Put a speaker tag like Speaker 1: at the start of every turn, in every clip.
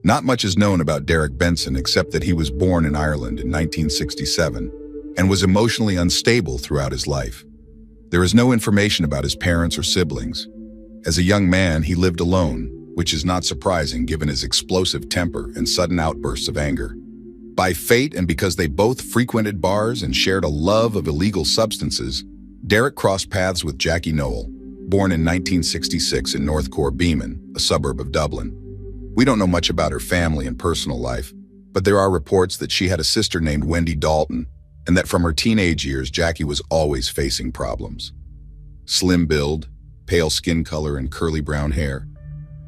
Speaker 1: Not much is known about Derek Benson except that he was born in Ireland in 1967 and was emotionally unstable throughout his life. There is no information about his parents or siblings. As a young man, he lived alone, which is not surprising given his explosive temper and sudden outbursts of anger. By fate and because they both frequented bars and shared a love of illegal substances, Derek crossed paths with Jackie Noel, born in 1966 in North Beeman, a suburb of Dublin. We don't know much about her family and personal life, but there are reports that she had a sister named Wendy Dalton, and that from her teenage years, Jackie was always facing problems. Slim build, pale skin color, and curly brown hair.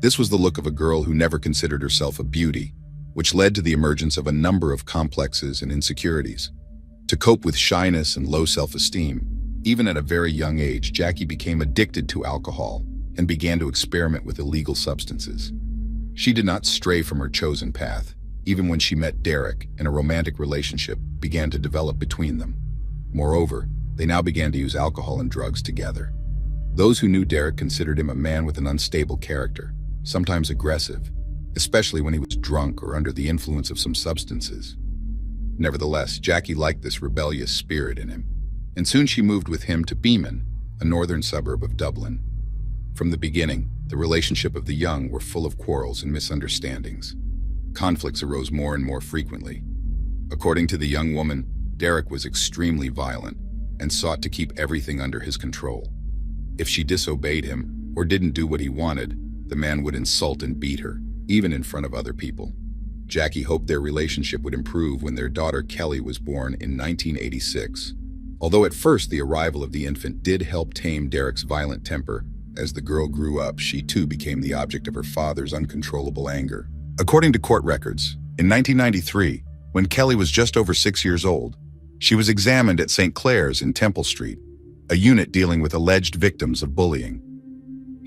Speaker 1: This was the look of a girl who never considered herself a beauty, which led to the emergence of a number of complexes and insecurities. To cope with shyness and low self-esteem, even at a very young age, Jackie became addicted to alcohol and began to experiment with illegal substances. She did not stray from her chosen path, even when she met Derek and a romantic relationship began to develop between them. Moreover, they now began to use alcohol and drugs together. Those who knew Derek considered him a man with an unstable character, sometimes aggressive, especially when he was drunk or under the influence of some substances. Nevertheless, Jackie liked this rebellious spirit in him, and soon she moved with him to Beeman, a northern suburb of Dublin. From the beginning, the relationship of the young were full of quarrels and misunderstandings. Conflicts arose more and more frequently. According to the young woman, Derek was extremely violent and sought to keep everything under his control. If she disobeyed him or didn't do what he wanted, the man would insult and beat her, even in front of other people. Jackie hoped their relationship would improve when their daughter Kelly was born in 1986. Although at first the arrival of the infant did help tame Derek's violent temper, as the girl grew up, she too became the object of her father's uncontrollable anger. According to court records, in 1993, when Kelly was just over 6 years old, she was examined at St. Clair's in Temple Street, a unit dealing with alleged victims of bullying.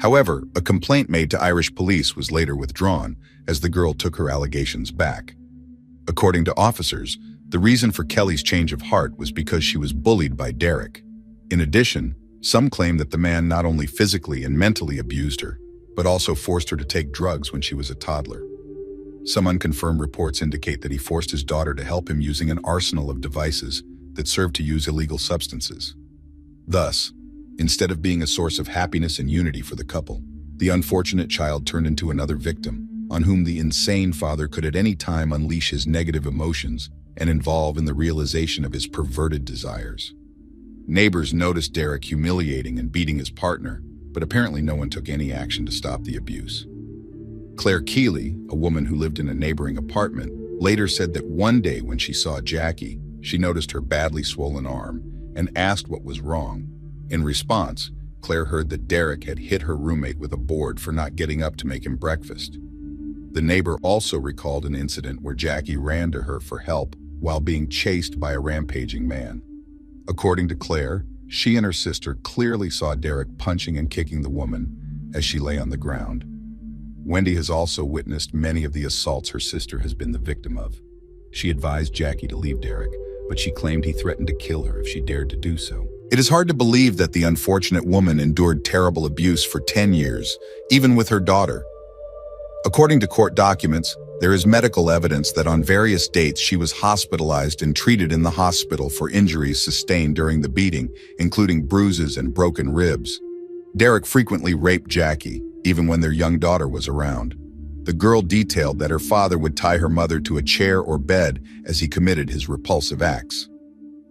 Speaker 1: However, a complaint made to Irish police was later withdrawn as the girl took her allegations back. According to officers, the reason for Kelly's change of heart was because she was bullied by Derek. In addition, some claim that the man not only physically and mentally abused her, but also forced her to take drugs when she was a toddler. Some unconfirmed reports indicate that he forced his daughter to help him using an arsenal of devices that served to use illegal substances. Thus, instead of being a source of happiness and unity for the couple, the unfortunate child turned into another victim, on whom the insane father could at any time unleash his negative emotions and involve in the realization of his perverted desires. Neighbors noticed Derek humiliating and beating his partner, but apparently no one took any action to stop the abuse. Claire Keeley, a woman who lived in a neighboring apartment, later said that one day when she saw Jackie, she noticed her badly swollen arm and asked what was wrong. In response, Claire heard that Derek had hit her roommate with a board for not getting up to make him breakfast. The neighbor also recalled an incident where Jackie ran to her for help while being chased by a rampaging man. According to Claire, she and her sister clearly saw Derek punching and kicking the woman as she lay on the ground. Wendy has also witnessed many of the assaults her sister has been the victim of. She advised Jackie to leave Derek, but she claimed he threatened to kill her if she dared to do so. It is hard to believe that the unfortunate woman endured terrible abuse for 10 years, even with her daughter. According to court documents, there is medical evidence that on various dates she was hospitalized and treated in the hospital for injuries sustained during the beating, including bruises and broken ribs. Derek frequently raped Jackie, even when their young daughter was around. The girl detailed that her father would tie her mother to a chair or bed as he committed his repulsive acts.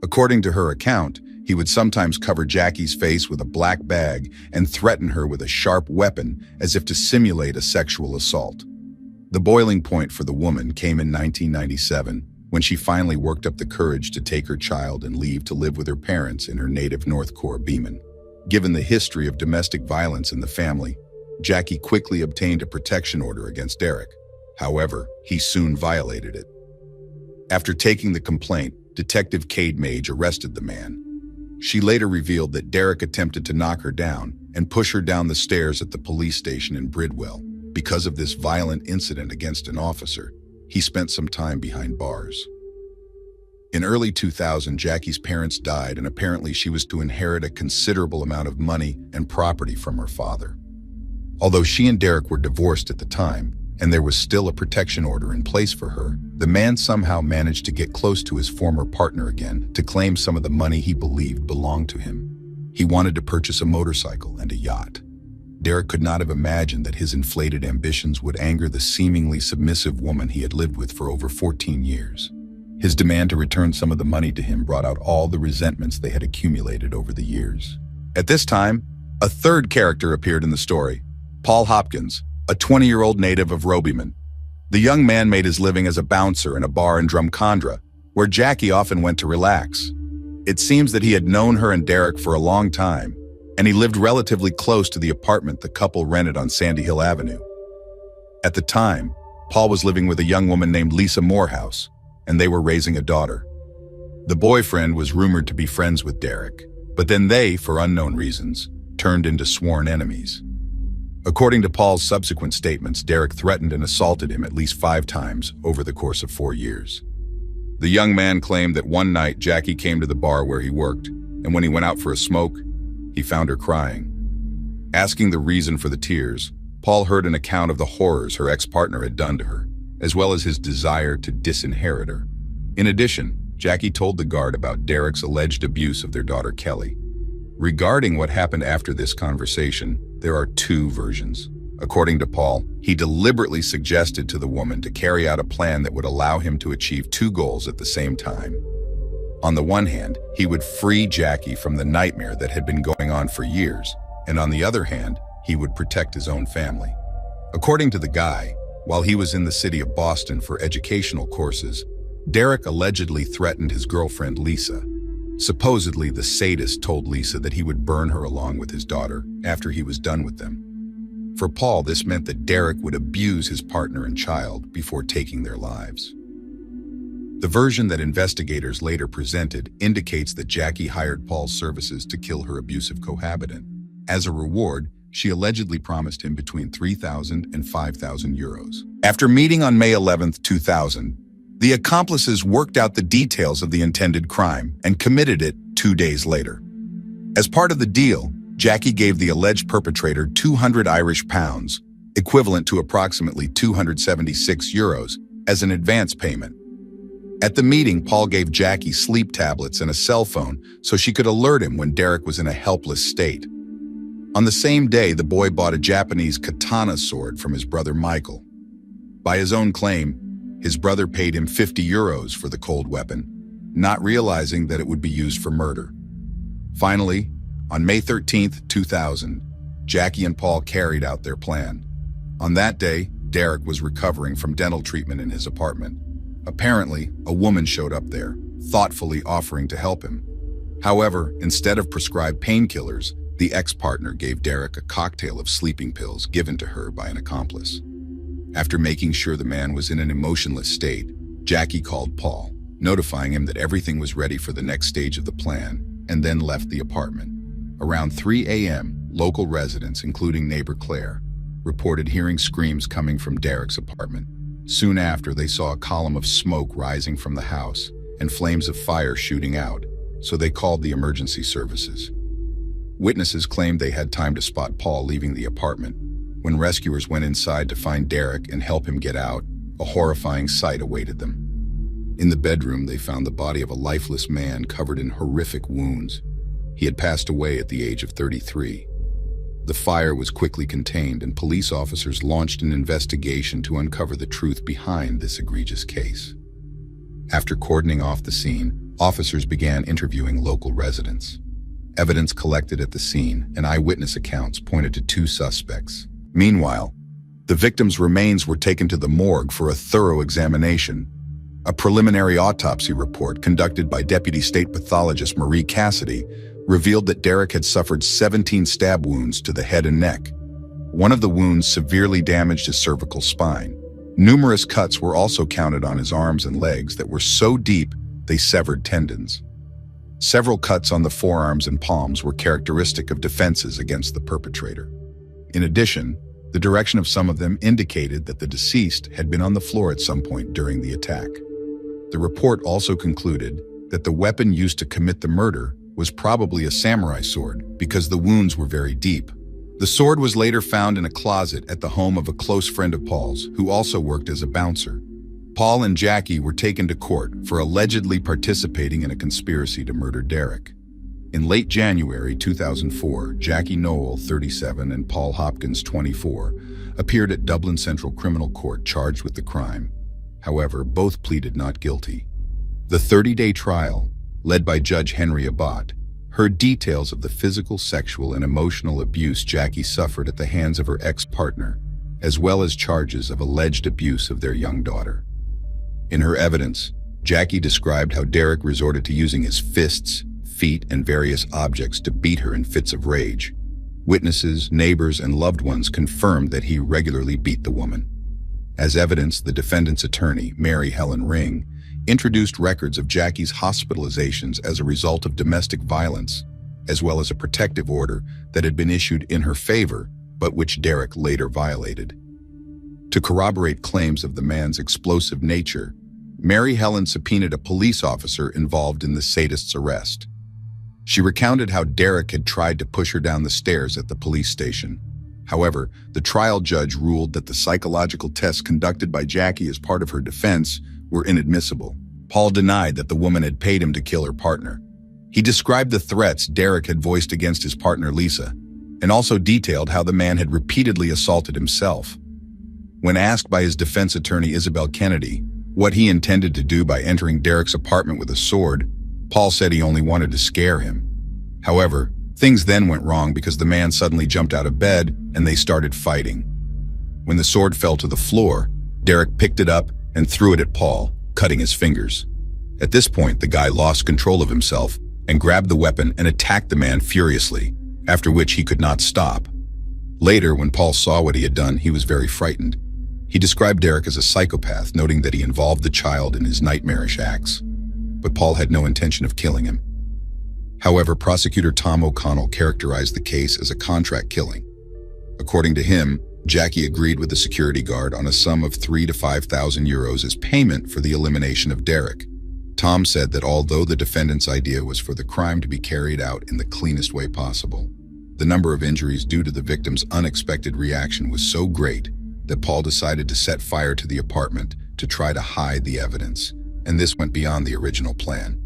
Speaker 1: According to her account, he would sometimes cover Jackie's face with a black bag and threaten her with a sharp weapon as if to simulate a sexual assault. The boiling point for the woman came in 1997, when she finally worked up the courage to take her child and leave to live with her parents in her native North Beeman. Given the history of domestic violence in the family, Jackie quickly obtained a protection order against Derek. However, he soon violated it. After taking the complaint, Detective Cade Mage arrested the man. She later revealed that Derek attempted to knock her down and push her down the stairs at the police station in Bridwell. Because of this violent incident against an officer, he spent some time behind bars. In early 2000, Jackie's parents died, and apparently she was to inherit a considerable amount of money and property from her father. Although she and Derek were divorced at the time, and there was still a protection order in place for her, the man somehow managed to get close to his former partner again to claim some of the money he believed belonged to him. He wanted to purchase a motorcycle and a yacht. Derek could not have imagined that his inflated ambitions would anger the seemingly submissive woman he had lived with for over 14 years. His demand to return some of the money to him brought out all the resentments they had accumulated over the years. At this time, a third character appeared in the story, Paul Hopkins, a 20-year-old native of Robyman. The young man made his living as a bouncer in a bar in Drumcondra, where Jackie often went to relax. It seems that he had known her and Derek for a long time, and he lived relatively close to the apartment the couple rented on Sandy Hill Avenue. At the time, Paul was living with a young woman named Lisa Morehouse, and they were raising a daughter. The boyfriend was rumored to be friends with Derek, but then they, for unknown reasons, turned into sworn enemies. According to Paul's subsequent statements, Derek threatened and assaulted him at least 5 times over the course of 4 years. The young man claimed that one night Jackie came to the bar where he worked, and when he went out for a smoke, he found her crying. Asking the reason for the tears, Paul heard an account of the horrors her ex-partner had done to her, as well as his desire to disinherit her. In addition, Jackie told the guard about Derek's alleged abuse of their daughter Kelly. Regarding what happened after this conversation, there are 2 versions. According to Paul, he deliberately suggested to the woman to carry out a plan that would allow him to achieve 2 goals at the same time. On the one hand, he would free Jackie from the nightmare that had been going on for years, and on the other hand, he would protect his own family. According to the guy, while he was in the city of Boston for educational courses, Derek allegedly threatened his girlfriend Lisa. Supposedly, the sadist told Lisa that he would burn her along with his daughter after he was done with them. For Paul, this meant that Derek would abuse his partner and child before taking their lives. The version that investigators later presented indicates that Jackie hired Paul's services to kill her abusive cohabitant. As a reward, she allegedly promised him between 3,000 and 5,000 euros. After meeting on May 11, 2000, the accomplices worked out the details of the intended crime and committed it 2 days later. As part of the deal, Jackie gave the alleged perpetrator 200 Irish pounds, equivalent to approximately 276 euros, as an advance payment. At the meeting, Paul gave Jackie sleep tablets and a cell phone so she could alert him when Derek was in a helpless state. On the same day, the boy bought a Japanese katana sword from his brother Michael. By his own claim, his brother paid him 50 euros for the cold weapon, not realizing that it would be used for murder. Finally, on May 13, 2000, Jackie and Paul carried out their plan. On that day, Derek was recovering from dental treatment in his apartment. Apparently, a woman showed up there, thoughtfully offering to help him. However, instead of prescribed painkillers, the ex-partner gave Derek a cocktail of sleeping pills given to her by an accomplice. After making sure the man was in an emotionless state, Jackie called Paul, notifying him that everything was ready for the next stage of the plan, and then left the apartment. Around 3 a.m., local residents, including neighbor Claire, reported hearing screams coming from Derek's apartment. Soon after, they saw a column of smoke rising from the house and flames of fire shooting out, so they called the emergency services. Witnesses claimed they had time to spot Paul leaving the apartment. When rescuers went inside to find Derek and help him get out, a horrifying sight awaited them. In the bedroom, they found the body of a lifeless man covered in horrific wounds. He had passed away at the age of 33. The fire was quickly contained, and police officers launched an investigation to uncover the truth behind this egregious case. After cordoning off the scene, officers began interviewing local residents. Evidence collected at the scene and eyewitness accounts pointed to 2 suspects. Meanwhile, the victim's remains were taken to the morgue for a thorough examination. A preliminary autopsy report conducted by Deputy State Pathologist Marie Cassidy revealed that Derek had suffered 17 stab wounds to the head and neck. One of the wounds severely damaged his cervical spine. Numerous cuts were also counted on his arms and legs that were so deep they severed tendons. Several cuts on the forearms and palms were characteristic of defenses against the perpetrator. In addition, the direction of some of them indicated that the deceased had been on the floor at some point during the attack. The report also concluded that the weapon used to commit the murder was probably a samurai sword because the wounds were very deep. The sword was later found in a closet at the home of a close friend of Paul's, who also worked as a bouncer. Paul and Jackie were taken to court for allegedly participating in a conspiracy to murder Derek. In late January 2004, Jackie Noel, 37, and Paul Hopkins, 24, appeared at Dublin Central Criminal Court charged with the crime. However, both pleaded not guilty. The 30-day trial, led by Judge Henry Abbott, heard details of the physical, sexual, and emotional abuse Jackie suffered at the hands of her ex-partner, as well as charges of alleged abuse of their young daughter. In her evidence, Jackie described how Derek resorted to using his fists, feet, and various objects to beat her in fits of rage. Witnesses, neighbors, and loved ones confirmed that he regularly beat the woman. As evidence, the defendant's attorney, Mary Helen Ring, introduced records of Jackie's hospitalizations as a result of domestic violence, as well as a protective order that had been issued in her favor, but which Derek later violated. To corroborate claims of the man's explosive nature, Mary Helen subpoenaed a police officer involved in the sadist's arrest. She recounted how Derek had tried to push her down the stairs at the police station. However, the trial judge ruled that the psychological tests conducted by Jackie as part of her defense were inadmissible. Paul denied that the woman had paid him to kill her partner. He described the threats Derek had voiced against his partner Lisa, and also detailed how the man had repeatedly assaulted himself. When asked by his defense attorney Isabel Kennedy what he intended to do by entering Derek's apartment with a sword, Paul said he only wanted to scare him. However, things then went wrong because the man suddenly jumped out of bed and they started fighting. When the sword fell to the floor, Derek picked it up and threw it at Paul, cutting his fingers. At this point, the guy lost control of himself and grabbed the weapon and attacked the man furiously, after which he could not stop. Later, when Paul saw what he had done, he was very frightened. He described Derek as a psychopath, noting that he involved the child in his nightmarish acts. But Paul had no intention of killing him. However, prosecutor Tom O'Connell characterized the case as a contract killing. According to him, Jackie agreed with the security guard on a sum of 3,000 to 5,000 euros as payment for the elimination of Derek. Tom said that although the defendant's idea was for the crime to be carried out in the cleanest way possible, the number of injuries due to the victim's unexpected reaction was so great that Paul decided to set fire to the apartment to try to hide the evidence, and this went beyond the original plan.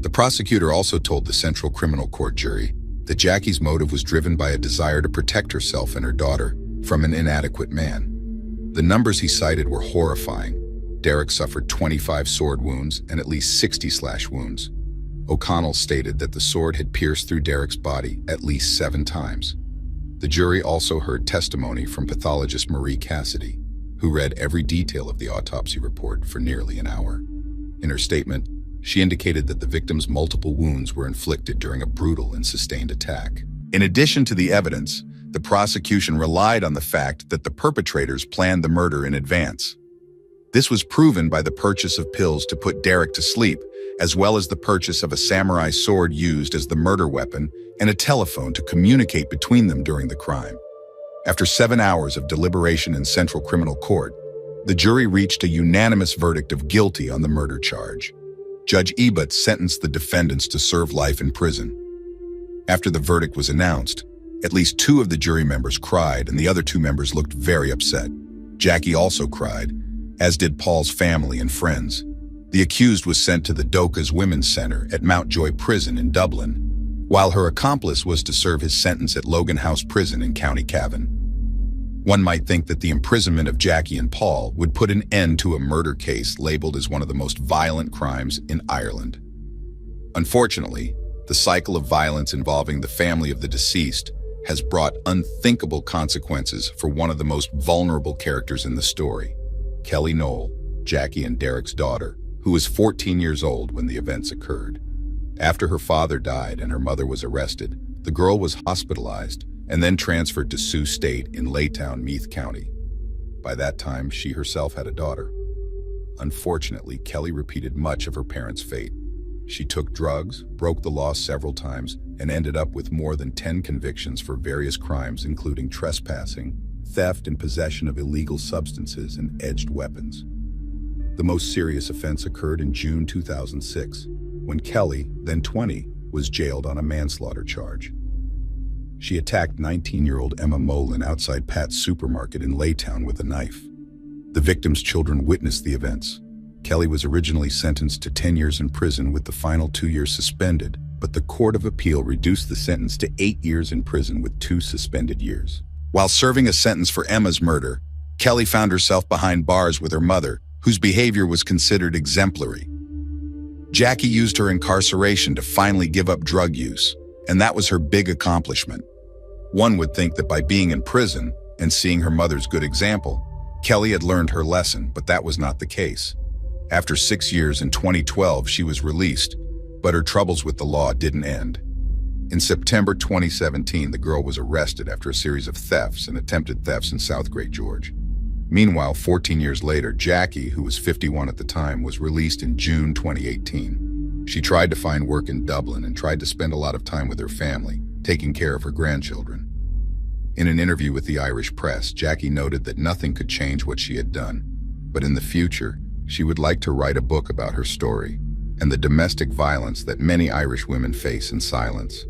Speaker 1: The prosecutor also told the Central Criminal Court jury that Jackie's motive was driven by a desire to protect herself and her daughter from an inadequate man. The numbers he cited were horrifying. Derek suffered 25 sword wounds and at least 60 slash wounds. O'Connell stated that the sword had pierced through Derek's body at least 7 times. The jury also heard testimony from pathologist Marie Cassidy, who read every detail of the autopsy report for nearly an hour. In her statement, she indicated that the victim's multiple wounds were inflicted during a brutal and sustained attack. In addition to the evidence, the prosecution relied on the fact that the perpetrators planned the murder in advance. This was proven by the purchase of pills to put Derek to sleep, as well as the purchase of a samurai sword used as the murder weapon and a telephone to communicate between them during the crime. After 7 hours of deliberation in Central Criminal Court, the jury reached a unanimous verdict of guilty on the murder charge. Judge Ebert sentenced the defendants to serve life in prison. After the verdict was announced, at least 2 of the jury members cried and the other 2 members looked very upset. Jackie also cried, as did Paul's family and friends. The accused was sent to the Doka's Women's Center at Mountjoy Prison in Dublin, while her accomplice was to serve his sentence at Logan House Prison in County Cavan. One might think that the imprisonment of Jackie and Paul would put an end to a murder case labeled as one of the most violent crimes in Ireland. Unfortunately, the cycle of violence involving the family of the deceased has brought unthinkable consequences for one of the most vulnerable characters in the story, Kelly Noel, Jackie and Derek's daughter, who was 14 years old when the events occurred. After her father died and her mother was arrested, the girl was hospitalized and then transferred to Sioux State in Laytown, Meath County. By that time, she herself had a daughter. Unfortunately, Kelly repeated much of her parents' fate. She took drugs, broke the law several times, and ended up with more than 10 convictions for various crimes, including trespassing, theft and possession of illegal substances, and edged weapons. The most serious offense occurred in June 2006, when Kelly, then 20, was jailed on a manslaughter charge. She attacked 19-year-old Emma Molin outside Pat's supermarket in Laytown with a knife. The victim's children witnessed the events. Kelly was originally sentenced to 10 years in prison with the final 2 years suspended, but the Court of Appeal reduced the sentence to 8 years in prison with 2 suspended years. While serving a sentence for Emma's murder, Kelly found herself behind bars with her mother, whose behavior was considered exemplary. Jackie used her incarceration to finally give up drug use, and that was her big accomplishment. One would think that by being in prison and seeing her mother's good example, Kelly had learned her lesson, but that was not the case. After 6 years in 2012, she was released, but her troubles with the law didn't end. In September 2017, the girl was arrested after a series of thefts and attempted thefts in South Great George. Meanwhile, 14 years later, Jackie, who was 51 at the time, was released in June 2018. She tried to find work in Dublin and tried to spend a lot of time with her family, taking care of her grandchildren. In an interview with the Irish press, Jackie noted that nothing could change what she had done, but in the future, she would like to write a book about her story and the domestic violence that many Irish women face in silence.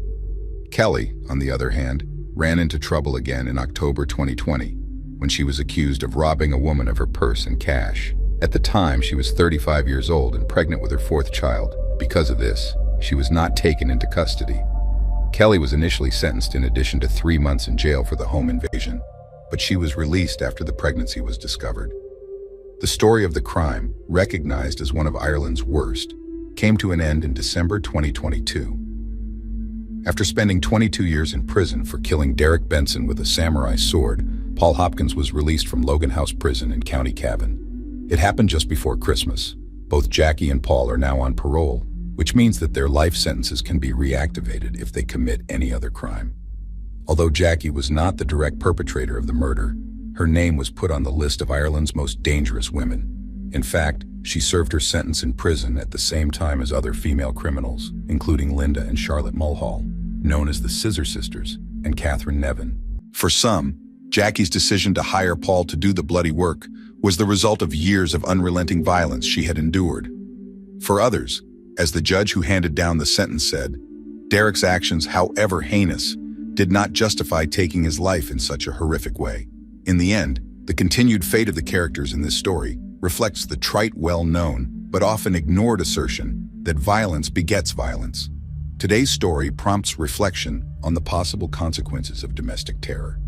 Speaker 1: Kelly, on the other hand, ran into trouble again in October 2020 when she was accused of robbing a woman of her purse and cash. At the time, she was 35 years old and pregnant with her 4th child. Because of this, she was not taken into custody. Kelly was initially sentenced in addition to 3 months in jail for the home invasion, but she was released after the pregnancy was discovered. The story of the crime, recognized as one of Ireland's worst, came to an end in December 2022. After spending 22 years in prison for killing Derek Benson with a samurai sword, Paul Hopkins was released from Logan House Prison in County Cavan. It happened just before Christmas. Both Jackie and Paul are now on parole, which means that their life sentences can be reactivated if they commit any other crime. Although Jackie was not the direct perpetrator of the murder, her name was put on the list of Ireland's most dangerous women. In fact, she served her sentence in prison at the same time as other female criminals, including Linda and Charlotte Mulhall, known as the Scissor Sisters, and Catherine Nevin. For some, Jackie's decision to hire Paul to do the bloody work was the result of years of unrelenting violence she had endured. For others, as the judge who handed down the sentence said, Derek's actions, however heinous, did not justify taking his life in such a horrific way. In the end, the continued fate of the characters in this story reflects the trite, well-known, but often ignored assertion that violence begets violence. Today's story prompts reflection on the possible consequences of domestic terror.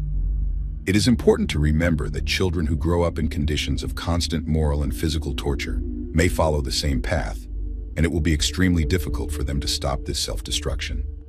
Speaker 1: It is important to remember that children who grow up in conditions of constant moral and physical torture may follow the same path, and it will be extremely difficult for them to stop this self-destruction.